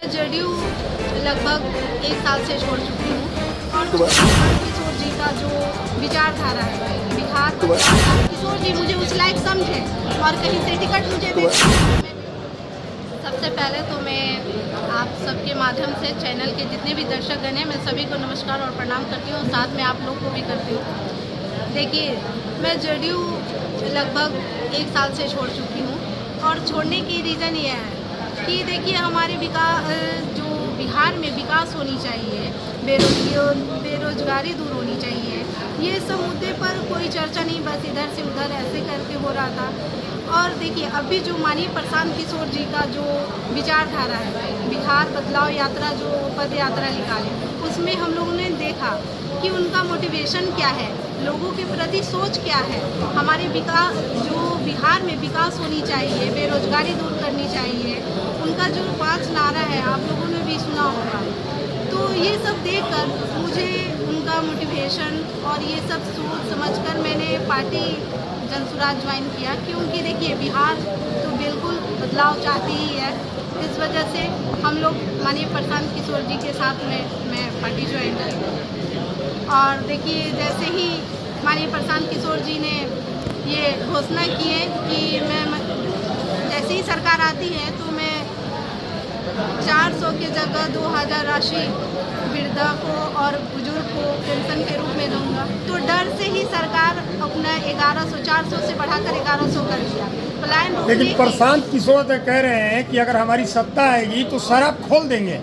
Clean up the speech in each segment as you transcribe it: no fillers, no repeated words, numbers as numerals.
जदयू लगभग 1 साल से छोड़ चुकी हूँ और किशोर जी का जो विचारधारा है बिहार किशोर जी मुझे उस लायक समझे और कहीं से टिकट मुझे दे। सबसे पहले तो मैं आप सबके माध्यम से चैनल के जितने भी दर्शकगण हैं मैं सभी को नमस्कार और प्रणाम करती हूँ, साथ में आप लोग को भी करती हूँ। देखिए, मैं जदयू लगभग 1 साल से छोड़ चुकी हूँ और छोड़ने की रीज़न ये है कि देखिए हमारे जो बिहार में विकास होनी चाहिए, बेरोजगारी दूर होनी चाहिए, ये सब मुद्दे पर कोई चर्चा नहीं, बस इधर से उधर ऐसे करके हो रहा था। और देखिए अभी जो माननीय प्रशांत किशोर जी का जो विचारधारा है बिहार बदलाव यात्रा जो पद यात्रा निकाले, उसमें हम लोगों ने देखा कि उनका मोटिवेशन क्या है, लोगों के प्रति सोच क्या है, हमारे विकास जो बिहार में विकास होनी चाहिए, बेरोजगारी दूर करनी चाहिए, उनका जो 5 नारा है आप लोगों ने भी सुना होगा। तो ये सब देखकर मुझे उनका मोटिवेशन और ये सब सोच समझकर मैंने पार्टी जनसुराज ज्वाइन किया, क्योंकि देखिए बिहार तो बिल्कुल बदलाव चाहती ही है। इस वजह से हम लोग माननीय प्रशांत किशोर जी के साथ में मैं पार्टी ज्वाइन की। और देखिए जैसे ही माननीय प्रशांत किशोर जी ने ये घोषणा की है कि मैं जैसे ही सरकार आती है तो मैं 400 की जगह 2000 राशि वृद्धा को और बुजुर्ग को पेंशन के रूप में दूंगा, तो डर से ही सरकार अपना 1100 400 से बढ़ाकर 1100 कर दिया। प्लान लेकिन प्रशांत किशोर तो कह रहे हैं कि अगर हमारी सत्ता आएगी तो शराब खोल देंगे,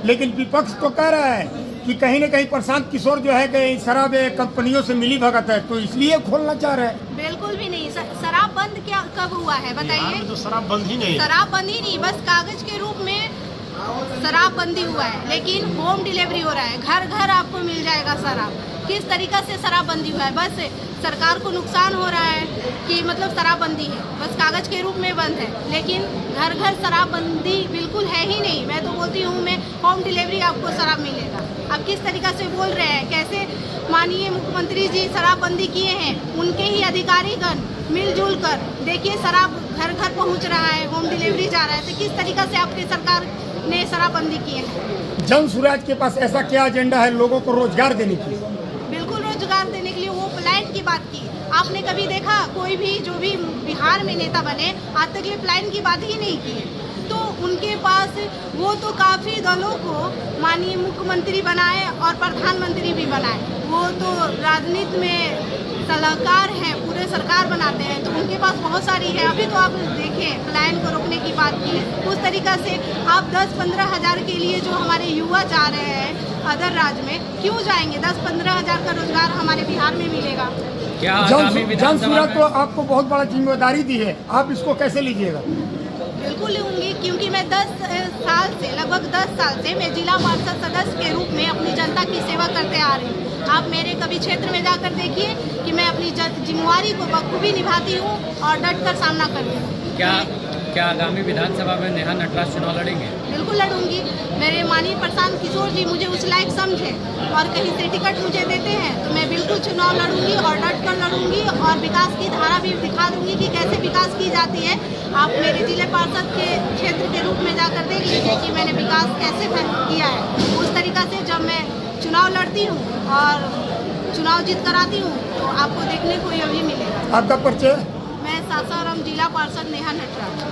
लेकिन विपक्ष तो कह रहा है कि कहीं न कहीं प्रशांत किशोर जो है कि शराब कंपनियों से मिली भगत है, तो इसलिए खोलना चाह रहे हैं। बिल्कुल भी नहीं, शराब बंद क्या कब हुआ है बताइए? तो शराब बंद ही नहीं, शराब बंद ही नहीं, बस कागज के रूप में शराबबंदी हुआ है, लेकिन होम डिलीवरी हो रहा है, घर घर आपको मिल जाएगा शराब। किस तरीका से शराबबंदी हुआ है? बस सरकार को नुकसान हो रहा है कि मतलब शराबबंदी है, बस कागज के रूप में बंद है, लेकिन घर घर शराबबंदी बिल्कुल है ही नहीं। मैं तो बोलती हूँ मैं होम डिलीवरी आपको शराब मिलेगा। आप किस तरीका से बोल रहे हैं? कैसे माननीय मुख्यमंत्री जी शराबबंदी किए हैं, उनके ही अधिकारीगण मिलजुल कर देखिए शराब घर घर पहुँच रहा है, होम डिलीवरी जा रहा है, तो किस तरीका से आपकी सरकार ने शराबबंदी की है? जनसुराज के पास ऐसा क्या एजेंडा है लोगों को रोजगार देने की? बिल्कुल रोजगार देने के लिए वो प्लान की बात की। आपने कभी देखा कोई भी जो भी बिहार में नेता बने आज तक ये प्लान की बात ही नहीं की है। तो उनके पास वो तो काफ़ी दलों को माननीय मुख्यमंत्री बनाए और प्रधानमंत्री भी बनाए, वो तो राजनीति में सलाहकार हैं, पूरे सरकार बनाते हैं, तो उनके पास बहुत सारी है। अभी तो आप देखें प्लान को रोकने की बात की है, उस तरीक़ा से आप 10-15 हज़ार के लिए जो हमारे युवा जा रहे हैं अदर राज्य में, क्यों जाएंगे? 10-15 हज़ार का रोजगार हमारे बिहार में मिलेगा क्या? जनसुराज तो आपको बहुत बड़ा जिम्मेदारी दी है, आप इसको कैसे लीजिएगा? बिल्कुल लूँगी, क्योंकि मैं 10 साल से लगभग 10 साल से मैं जिला पार्षद सदस्य के रूप में अपनी जनता की सेवा करते आ रही हूँ। आप मेरे कभी क्षेत्र में जाकर देखिए कि मैं अपनी जिम्मेवारी को बखूबी निभाती हूँ और डट कर सामना करती हूँ। क्या आगामी विधानसभा में नेहा नटराज चुनाव लड़ेंगे? बिल्कुल लड़ूंगी। मेरे माननीय प्रशांत किशोर जी मुझे उस लायक समझे और कहीं से टिकट मुझे देते हैं तो मैं बिल्कुल चुनाव लड़ूंगी और डट कर लड़ूंगी और विकास की धारा भी दिखा दूंगी कि कैसे विकास की जाती है। आप मेरे जिले पार्षद के क्षेत्र के रूप में जाकर देख लीजिए कि मैंने विकास कैसे किया है। उस तरीका से जब मैं चुनाव लड़ती हूँ और चुनाव जीत कर आती हूँ तो आपको देखने को यही मिलेगा। आपका परिचय? मैं सासाराम जिला पार्षद नेहा नटराज।